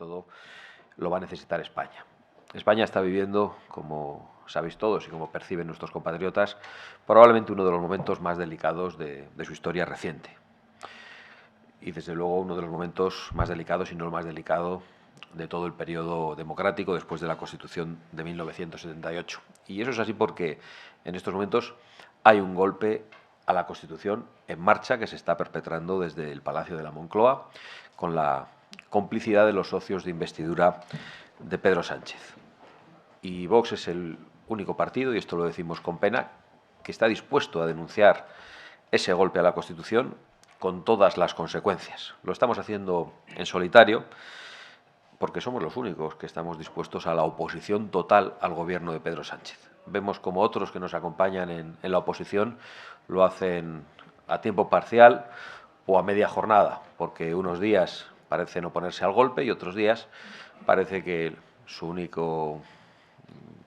todo lo va a necesitar España. España está viviendo, como sabéis todos y como perciben nuestros compatriotas, probablemente uno de los momentos más delicados de su historia reciente. Y desde luego uno de los momentos más delicados, y no el más delicado, de todo el periodo democrático después de la Constitución de 1978. Y eso es así porque en estos momentos hay un golpe a la Constitución en marcha que se está perpetrando desde el Palacio de la Moncloa con la complicidad de los socios de investidura de Pedro Sánchez. Y Vox es el único partido, y esto lo decimos con pena, que está dispuesto a denunciar ese golpe a la Constitución con todas las consecuencias. Lo estamos haciendo en solitario porque somos los únicos que estamos dispuestos a la oposición total al gobierno de Pedro Sánchez. Vemos como otros que nos acompañan en la oposición lo hacen a tiempo parcial o a media jornada, porque unos días parecen oponerse al golpe y otros días parece que su único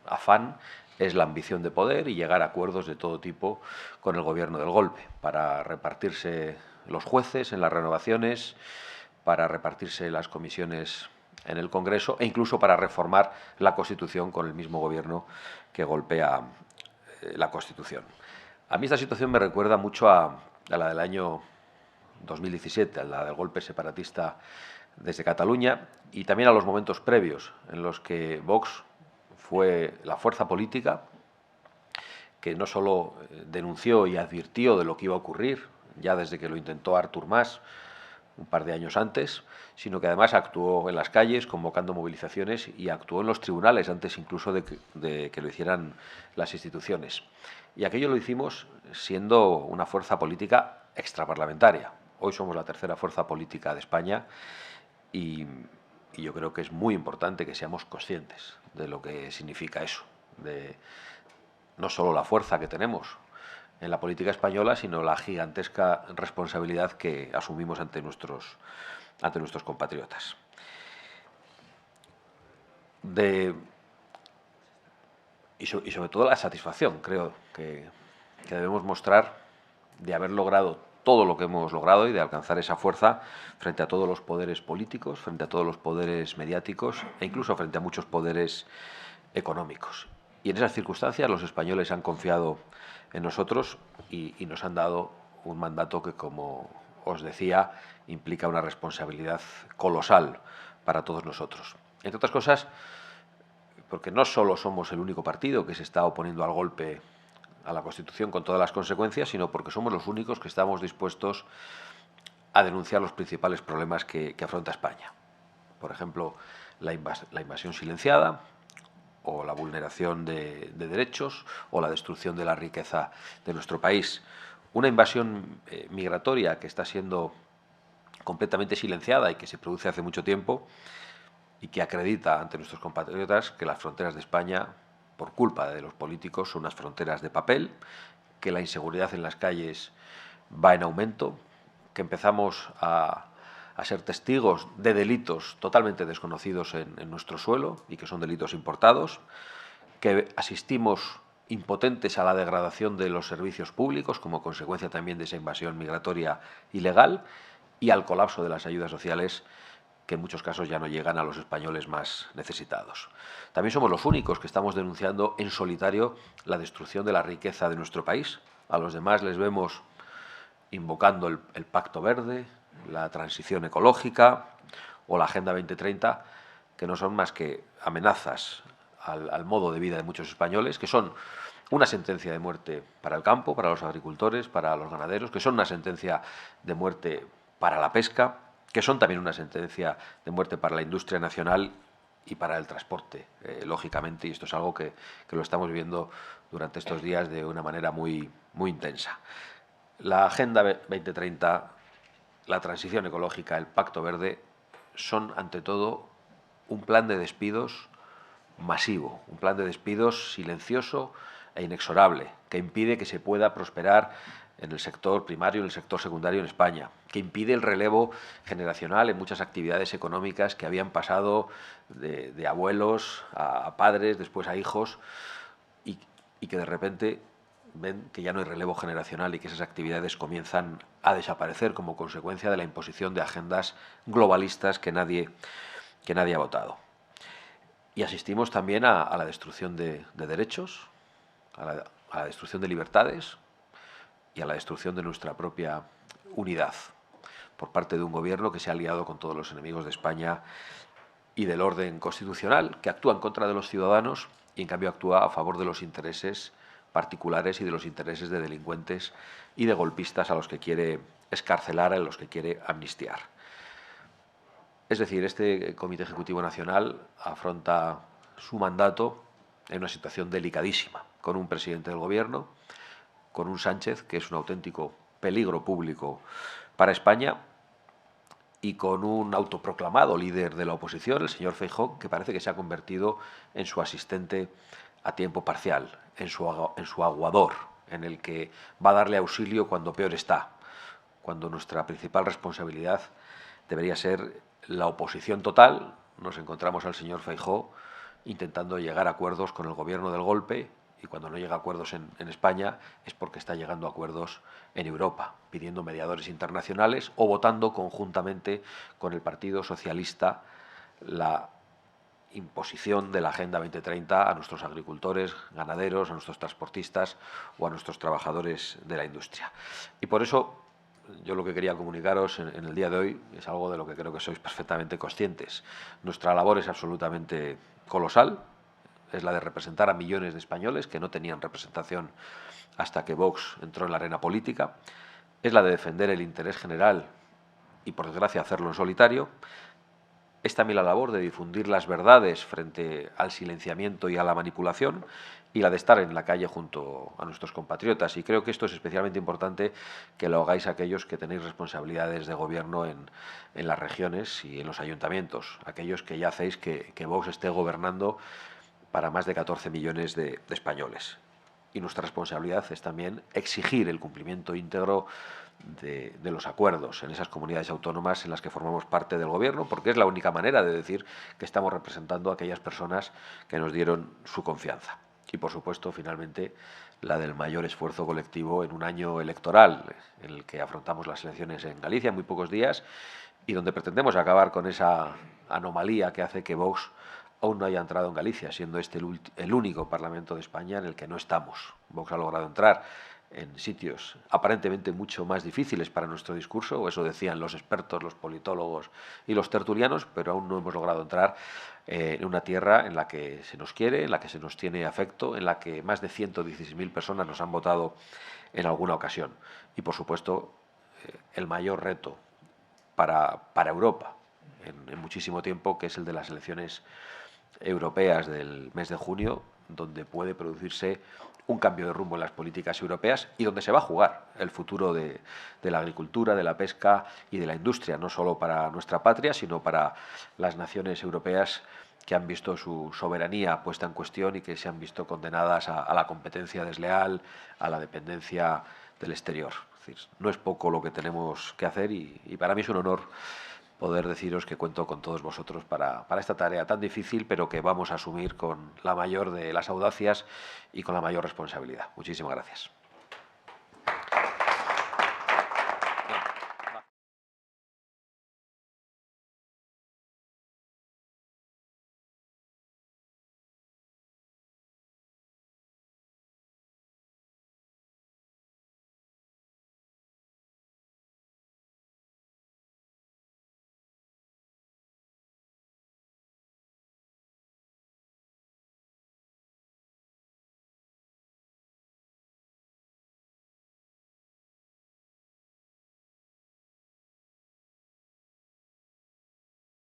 afán es la ambición de poder y llegar a acuerdos de todo tipo con el gobierno del golpe, para repartirse los jueces en las renovaciones, para repartirse las comisiones en el Congreso e incluso para reformar la Constitución con el mismo gobierno que golpea la Constitución. A mí esta situación me recuerda mucho a la del año 2017, a la del golpe separatista desde Cataluña, y también a los momentos previos en los que Vox fue la fuerza política que no solo denunció y advirtió de lo que iba a ocurrir, ya desde que lo intentó Artur Mas un par de años antes, sino que además actuó en las calles convocando movilizaciones y actuó en los tribunales antes incluso de que lo hicieran las instituciones. Y aquello lo hicimos siendo una fuerza política extraparlamentaria. Hoy somos la tercera fuerza política de España y yo creo que es muy importante que seamos conscientes de lo que significa eso, de no solo la fuerza que tenemos en la política española, sino la gigantesca responsabilidad que asumimos ante nuestros compatriotas. Y sobre todo la satisfacción, creo, que debemos mostrar de haber logrado todo lo que hemos logrado y de alcanzar esa fuerza frente a todos los poderes políticos, frente a todos los poderes mediáticos e incluso frente a muchos poderes económicos. Y en esas circunstancias los españoles han confiado en nosotros y nos han dado un mandato que, como os decía, implica una responsabilidad colosal para todos nosotros. Entre otras cosas, porque no solo somos el único partido que se está oponiendo al golpe a la Constitución con todas las consecuencias, sino porque somos los únicos que estamos dispuestos a denunciar los principales problemas que afronta España. Por ejemplo, la invasión silenciada, o la vulneración de derechos, o la destrucción de la riqueza de nuestro país. Una invasión migratoria que está siendo completamente silenciada y que se produce hace mucho tiempo y que acredita ante nuestros compatriotas que las fronteras de España, por culpa de los políticos, son unas fronteras de papel, que la inseguridad en las calles va en aumento, que empezamos a ser testigos de delitos totalmente desconocidos en nuestro suelo y que son delitos importados, que asistimos impotentes a la degradación de los servicios públicos como consecuencia también de esa invasión migratoria ilegal y al colapso de las ayudas sociales que en muchos casos ya no llegan a los españoles más necesitados. También somos los únicos que estamos denunciando en solitario la destrucción de la riqueza de nuestro país. A los demás les vemos invocando el Pacto Verde, la transición ecológica o la Agenda 2030, que no son más que amenazas al modo de vida de muchos españoles, que son una sentencia de muerte para el campo, para los agricultores, para los ganaderos, que son una sentencia de muerte para la pesca, que son también una sentencia de muerte para la industria nacional y para el transporte, lógicamente, y esto es algo que lo estamos viendo durante estos días de una manera muy intensa. La Agenda 2030, la transición ecológica, el Pacto Verde, son ante todo un plan de despidos masivo, un plan de despidos silencioso e inexorable, que impide que se pueda prosperar en el sector primario y en el sector secundario en España, que impide el relevo generacional en muchas actividades económicas que habían pasado de abuelos a padres, después a hijos, y que de repente ven que ya no hay relevo generacional y que esas actividades comienzan a desaparecer como consecuencia de la imposición de agendas globalistas que nadie que nadie ha votado. Y asistimos también a la destrucción de derechos, a la destrucción de libertades y a la destrucción de nuestra propia unidad por parte de un gobierno que se ha aliado con todos los enemigos de España y del orden constitucional, que actúa en contra de los ciudadanos y en cambio actúa a favor de los intereses particulares y de los intereses de delincuentes y de golpistas a los que quiere excarcelar, a los que quiere amnistiar. Es decir, este Comité Ejecutivo Nacional afronta su mandato en una situación delicadísima, con un presidente del Gobierno, con un Sánchez que es un auténtico peligro público para España y con un autoproclamado líder de la oposición, el señor Feijóo, que parece que se ha convertido en su asistente a tiempo parcial, en su aguador, en el que va a darle auxilio cuando peor está, cuando nuestra principal responsabilidad debería ser la oposición total. Nos encontramos al señor Feijóo intentando llegar a acuerdos con el gobierno del golpe, y cuando no llega a acuerdos en España es porque está llegando a acuerdos en Europa, pidiendo mediadores internacionales o votando conjuntamente con el Partido Socialista la imposición de la Agenda 2030 a nuestros agricultores, ganaderos, a nuestros transportistas o a nuestros trabajadores de la industria. Y por eso yo lo que quería comunicaros en el día de hoy es algo de lo que creo que sois perfectamente conscientes. Nuestra labor es absolutamente colosal, es la de representar a millones de españoles que no tenían representación hasta que Vox entró en la arena política, es la de defender el interés general y, por desgracia, hacerlo en solitario. Es también la labor de difundir las verdades frente al silenciamiento y a la manipulación, y la de estar en la calle junto a nuestros compatriotas. Y creo que esto es especialmente importante que lo hagáis aquellos que tenéis responsabilidades de gobierno en las regiones y en los ayuntamientos, aquellos que ya hacéis que Vox esté gobernando para más de 14 millones de españoles. Y nuestra responsabilidad es también exigir el cumplimiento íntegro de los acuerdos en esas comunidades autónomas en las que formamos parte del gobierno, porque es la única manera de decir que estamos representando a aquellas personas que nos dieron su confianza. Y, por supuesto, finalmente, la del mayor esfuerzo colectivo en un año electoral, en el que afrontamos las elecciones en Galicia en muy pocos días y donde pretendemos acabar con esa anomalía que hace que Vox aún no haya entrado en Galicia, siendo este el único Parlamento de España en el que no estamos. Vox ha logrado entrar en sitios aparentemente mucho más difíciles para nuestro discurso, o eso decían los expertos, los politólogos y los tertulianos, pero aún no hemos logrado entrar en una tierra en la que se nos quiere, en la que se nos tiene afecto, en la que más de 116.000 personas nos han votado en alguna ocasión. Y, por supuesto, el mayor reto para Europa en muchísimo tiempo, que es el de las elecciones europeas del mes de junio, donde puede producirse un cambio de rumbo en las políticas europeas y donde se va a jugar el futuro de la agricultura, de la pesca y de la industria, no solo para nuestra patria, sino para las naciones europeas que han visto su soberanía puesta en cuestión y que se han visto condenadas a la competencia desleal, a la dependencia del exterior. Es decir, no es poco lo que tenemos que hacer y para mí es un honor poder deciros que cuento con todos vosotros para esta tarea tan difícil, pero que vamos a asumir con la mayor de las audacias y con la mayor responsabilidad. Muchísimas gracias.